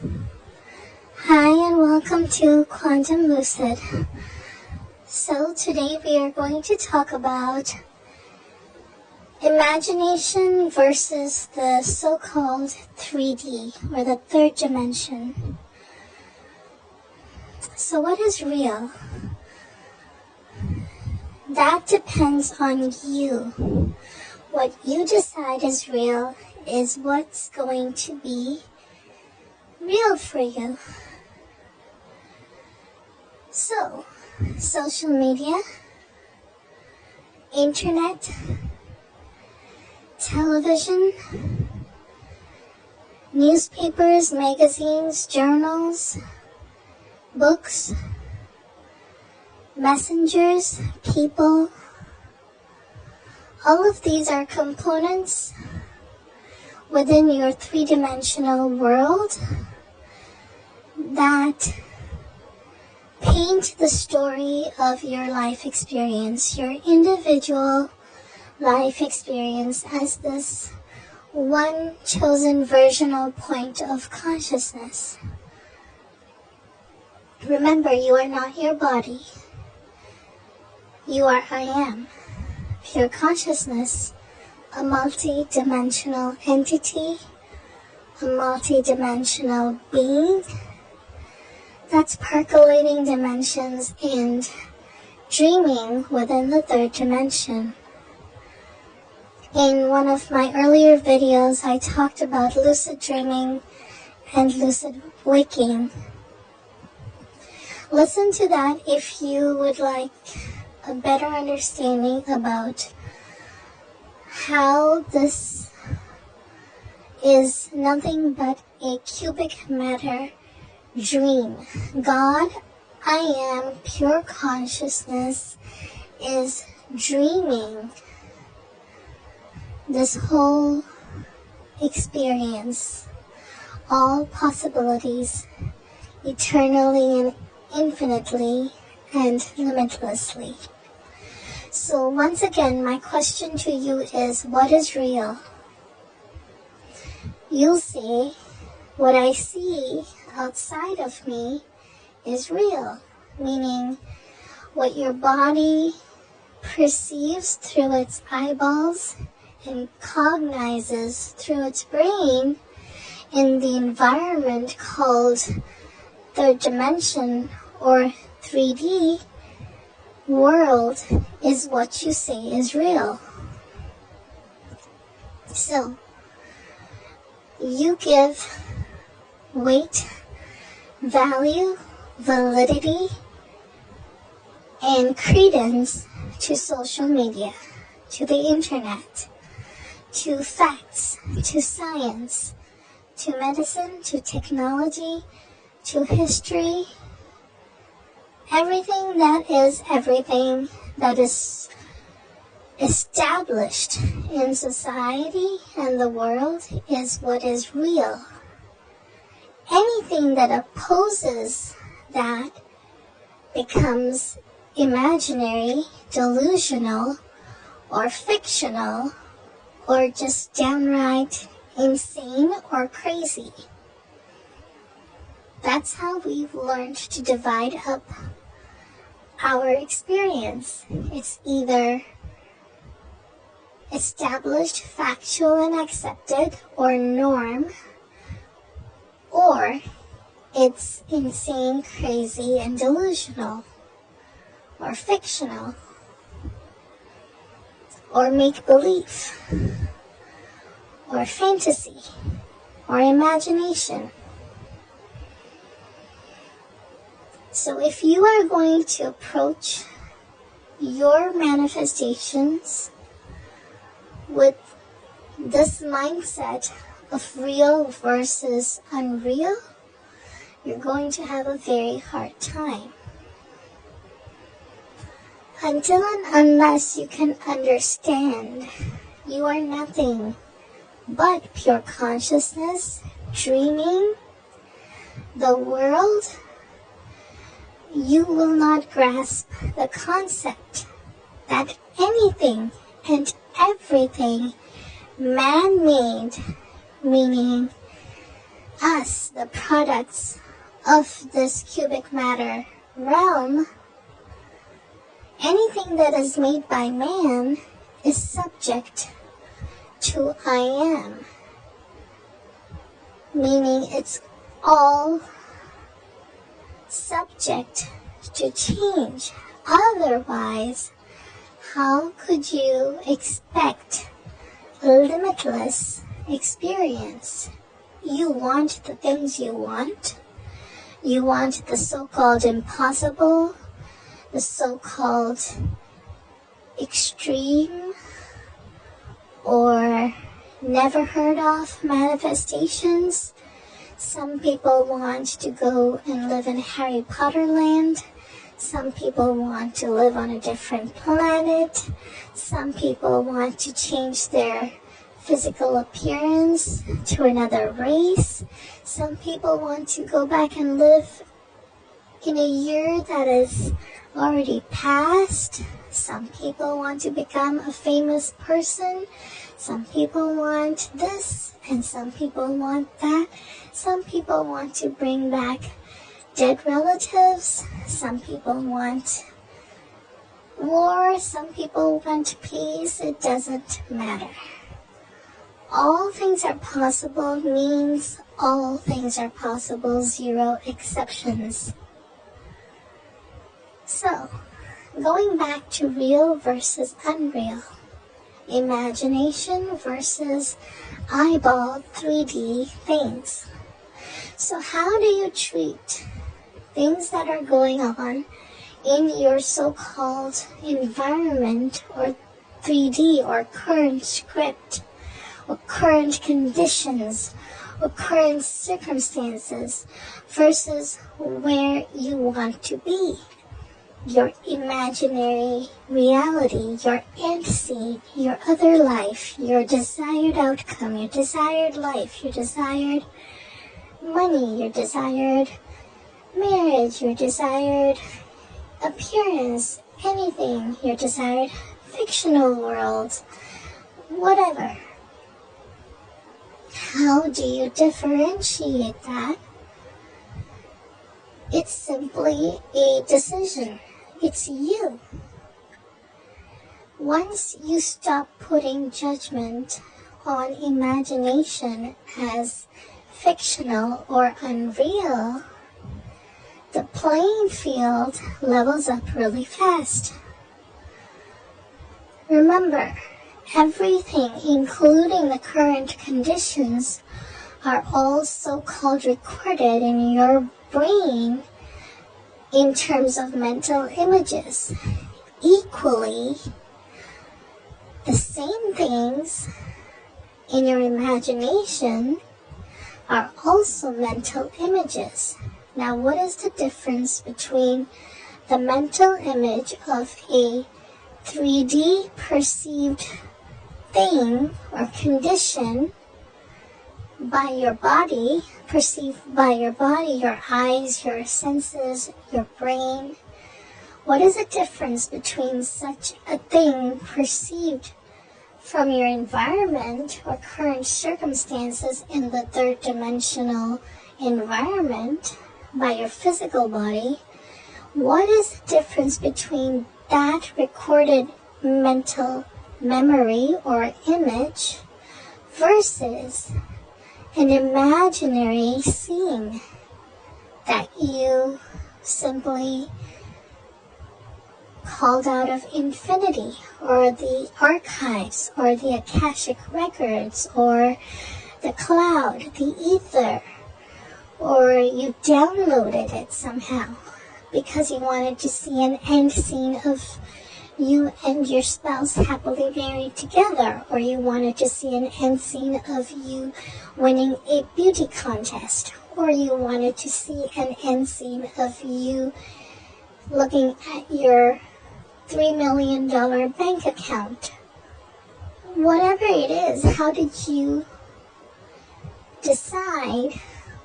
Hi and welcome to Quantum Lucid. So today we are going to talk about imagination versus the so-called 3D or the third dimension. So what is real? That depends on you. What you decide is real is what's going to be real for you. So, social media, internet, television, newspapers, magazines, journals, books, messengers, people, all of these are components within your three-dimensional world that paint the story of your life experience, your individual life experience as this one chosen versional point of consciousness. Remember, you are not your body. You are I am. Pure consciousness, a multi-dimensional entity, a multi-dimensional being that's percolating dimensions and dreaming within the third dimension. In one of my earlier videos, I talked about lucid dreaming and lucid waking. Listen to that if you would like a better understanding about how this is nothing but a cubic matter dream. God, I am, pure consciousness, is dreaming this whole experience, all possibilities, eternally and infinitely and limitlessly. So once again, my question to you is, what is real? You'll see what I see outside of me is real, meaning what your body perceives through its eyeballs and cognizes through its brain in the environment called third dimension or 3D world is what you say is real. So, you give weight, value, validity, and credence to social media, to the internet, to facts, to science, to medicine, to technology, to history, everything that is established in society and the world is what is real. Anything that opposes that becomes imaginary, delusional, or fictional, or just downright insane or crazy. That's how we've learned to divide up our experience. It's either established, factual, and accepted, or norm, or it's insane, crazy, and delusional, or fictional, or make-believe, or fantasy, or imagination. So if you are going to approach your manifestations with this mindset of real versus unreal, you're going to have a very hard time. Until and unless you can understand you are nothing but pure consciousness, dreaming the world, you will not grasp the concept that anything and everything man-made, meaning us, the products of this cubic matter realm, anything that is made by man is subject to I am, meaning it's all subject to change. Otherwise, how could you expect a limitless experience? You want the things you want. You want the so-called impossible, the so-called extreme or never heard of manifestations. Some people want to go and live in Harry Potter land. Some people want to live on a different planet. Some people want to change their physical appearance to another race. Some people want to go back and live in a year that is already past. Some people want to become a famous person. Some people want this and some people want that. Some people want to bring back dead relatives. Some people want war. Some people want peace. It doesn't matter. All things are possible means all things are possible, zero exceptions. So, going back to real versus unreal, imagination versus eyeball 3D things. So how do you treat things that are going on in your so-called environment or 3D or current script or current conditions or current circumstances versus where you want to be? Your imaginary reality, your end scene, your other life, your desired outcome, your desired life, your desired money, your desired marriage, your desired appearance, anything, your desired fictional world, whatever. How do you differentiate that? It's simply a decision. It's you. Once you stop putting judgment on imagination as fictional or unreal, the playing field levels up really fast. Remember, everything, including the current conditions, are all so-called recorded in your brain in terms of mental images. Equally, the same things in your imagination are also mental images. Now, what is the difference between the mental image of a 3D perceived thing or condition by your body, perceived by your body, your eyes, your senses, your brain? What is the difference between such a thing perceived from your environment or current circumstances in the third dimensional environment by your physical body? What is the difference between that recorded mental memory or image versus an imaginary seeing that you simply called out of infinity, or the archives, or the Akashic records, or the cloud, the ether, or you downloaded it somehow because you wanted to see an end scene of you and your spouse happily married together, or you wanted to see an end scene of you winning a beauty contest, or you wanted to see an end scene of you looking at your $3 million bank account. Whatever it is, how did you decide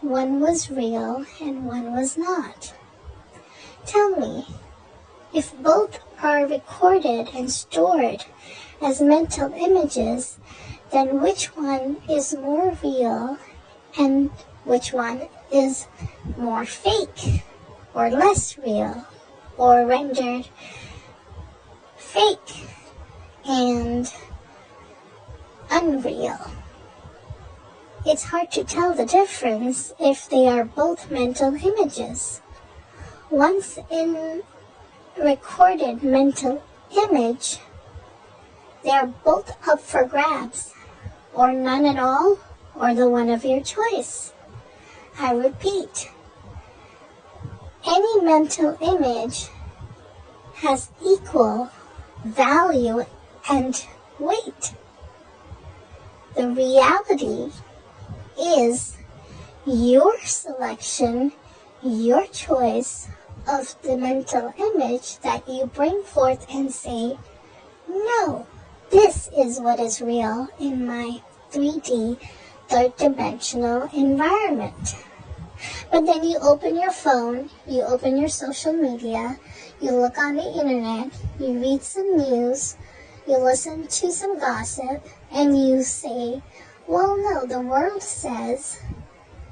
one was real and one was not? Tell me, if both are recorded and stored as mental images, then which one is more real and which one is more fake or less real or rendered fake and unreal. It's hard to tell the difference if they are both mental images. Once in recorded mental image, they are both up for grabs, or none at all, or the one of your choice. I repeat, any mental image has equal value and weight. The reality is your selection, your choice of the mental image that you bring forth and say, no, this is what is real in my 3D, third dimensional environment. But then you open your phone, you open your social media, you look on the internet, you read some news, you listen to some gossip, and you say, well, no, the world says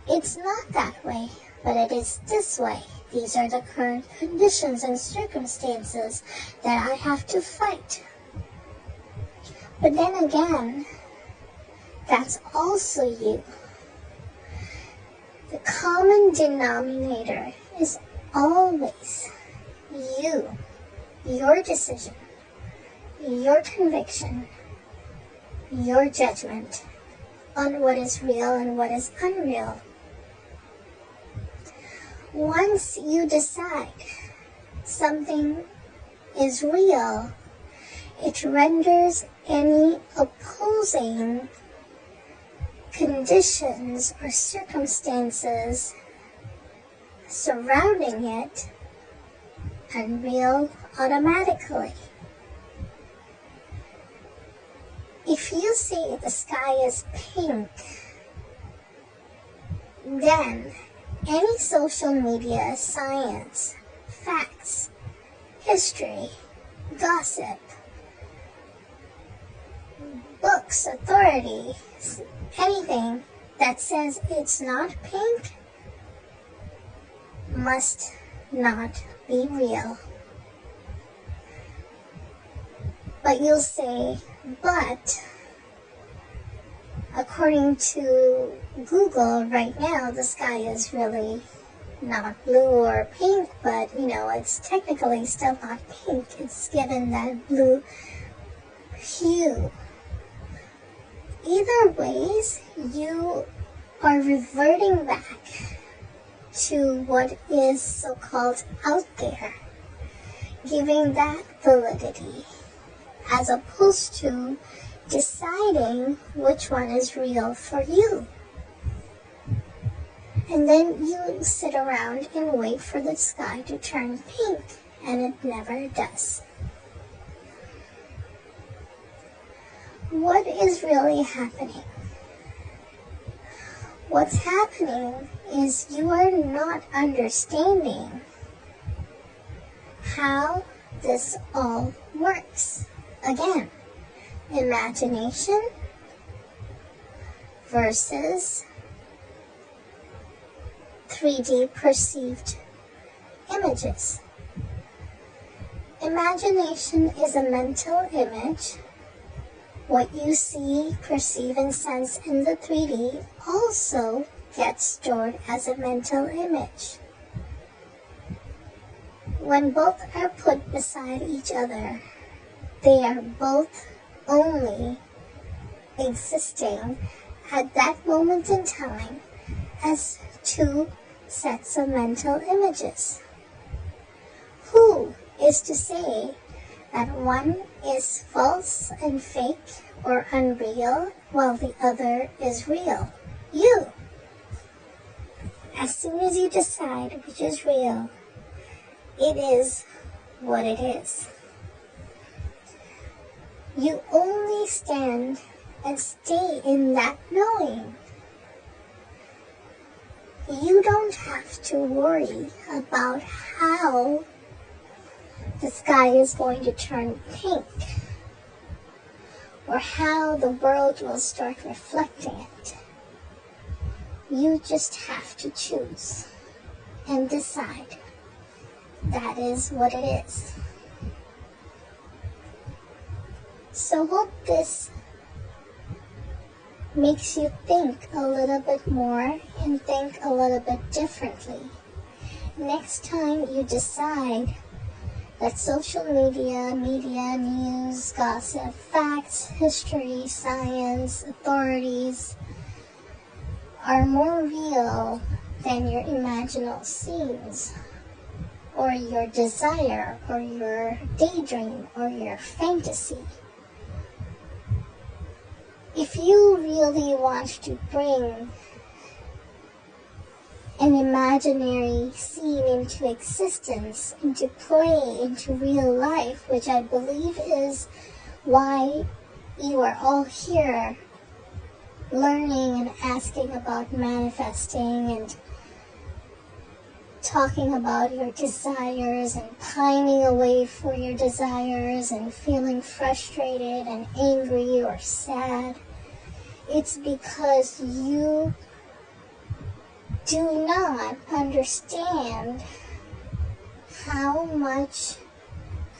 it's not that way, but it is this way. These are the current conditions and circumstances that I have to fight. But then again, that's also you. The common denominator is always you, your decision, your conviction, your judgment on what is real and what is unreal. Once you decide something is real, it renders any opposing conditions or circumstances surrounding it unreal automatically. If you say the sky is pink, then any social media, science, facts, history, gossip, books, authority, anything that says it's not pink must not be real. But you'll say, but according to Google right now, the sky is really not blue or pink, but it's technically still not pink. It's given that blue hue. Either ways, you are reverting back to what is so-called out there, giving that validity, as opposed to deciding which one is real for you. And then you sit around and wait for the sky to turn pink, and it never does. What is really happening? What's happening is you are not understanding how this all works. Again, imagination versus 3D perceived images. Imagination is a mental image. What you see, perceive, and sense in the 3D also gets stored as a mental image. When both are put beside each other, they are both only existing at that moment in time as two sets of mental images. Who is to say that one is false and fake or unreal while the other is real? You. As soon as you decide which is real, it is what it is. You only stand and stay in that knowing. You don't have to worry about how the sky is going to turn pink or how the world will start reflecting it. You just have to choose and decide. That is what it is. So hope this makes you think a little bit more and think a little bit differently. Next time you decide that social media, news, gossip, facts, history, science, authorities are more real than your imaginal scenes, or your desire, or your daydream, or your fantasy. If you really want to bring an imaginary scene into existence, into play, into real life, which I believe is why you are all here learning and asking about manifesting and talking about your desires and pining away for your desires and feeling frustrated and angry or sad. It's because you do not understand how much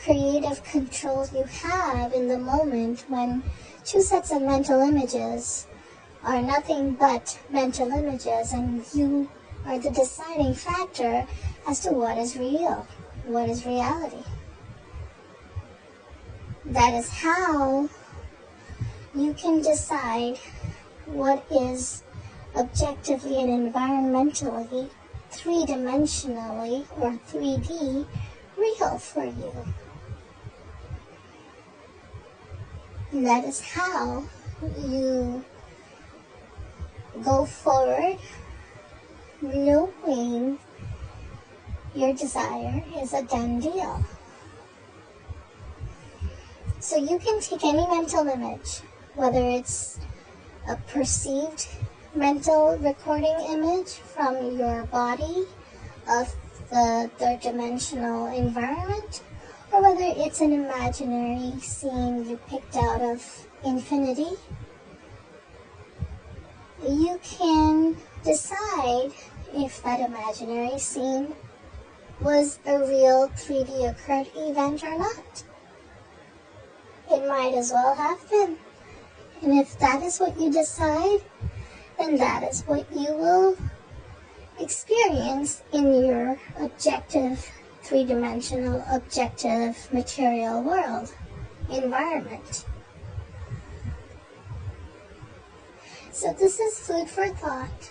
creative control you have in the moment when two sets of mental images are nothing but mental images, and you are the deciding factor as to what is real, what is reality. That is how you can decide what is objectively and environmentally, three-dimensionally, or 3D real for you. And that is how you go forward knowing your desire is a done deal. So you can take any mental image, whether it's a perceived mental recording image from your body of the third dimensional environment, or whether it's an imaginary scene you picked out of infinity. You can decide if that imaginary scene was a real 3D occurred event or not. It might as well have been. And if that is what you decide, then that is what you will experience in your objective, three-dimensional, objective material world environment. So this is food for thought,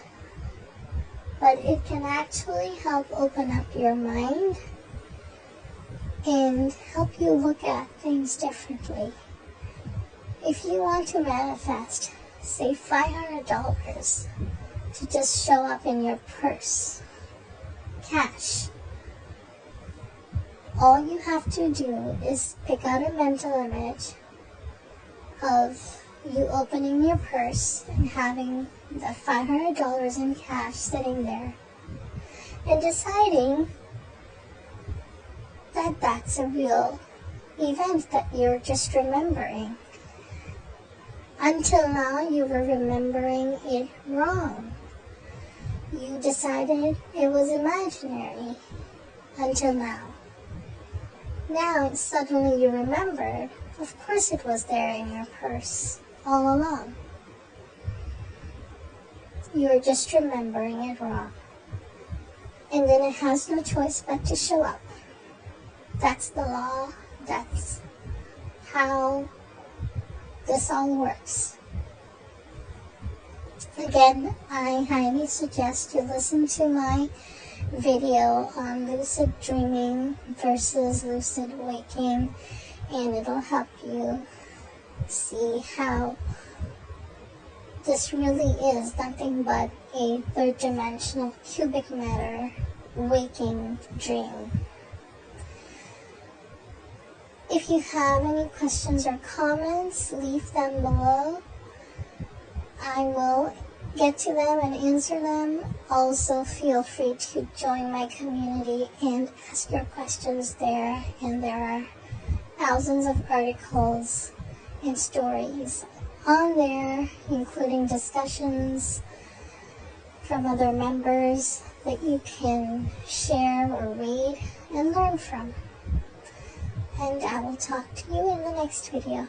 but it can actually help open up your mind and help you look at things differently. If you want to manifest, say $500 to just show up in your purse, cash, all you have to do is pick out a mental image of you opening your purse and having the $500 in cash sitting there and deciding that that's a real event that you're just remembering. Until now, you were remembering it wrong. You decided it was imaginary until now. Now, suddenly you remembered, of course it was there in your purse all along. You're just remembering it wrong. And then it has no choice but to show up. That's the law. That's how this all works. Again, I highly suggest you listen to my video on lucid dreaming versus lucid waking, and it'll help you see how this really is nothing but a third-dimensional cubic matter waking dream. If you have any questions or comments, leave them below. I will get to them and answer them. Also, feel free to join my community and ask your questions there. And there are thousands of articles and stories on there, including discussions from other members that you can share or read and learn from. And I will talk to you in the next video.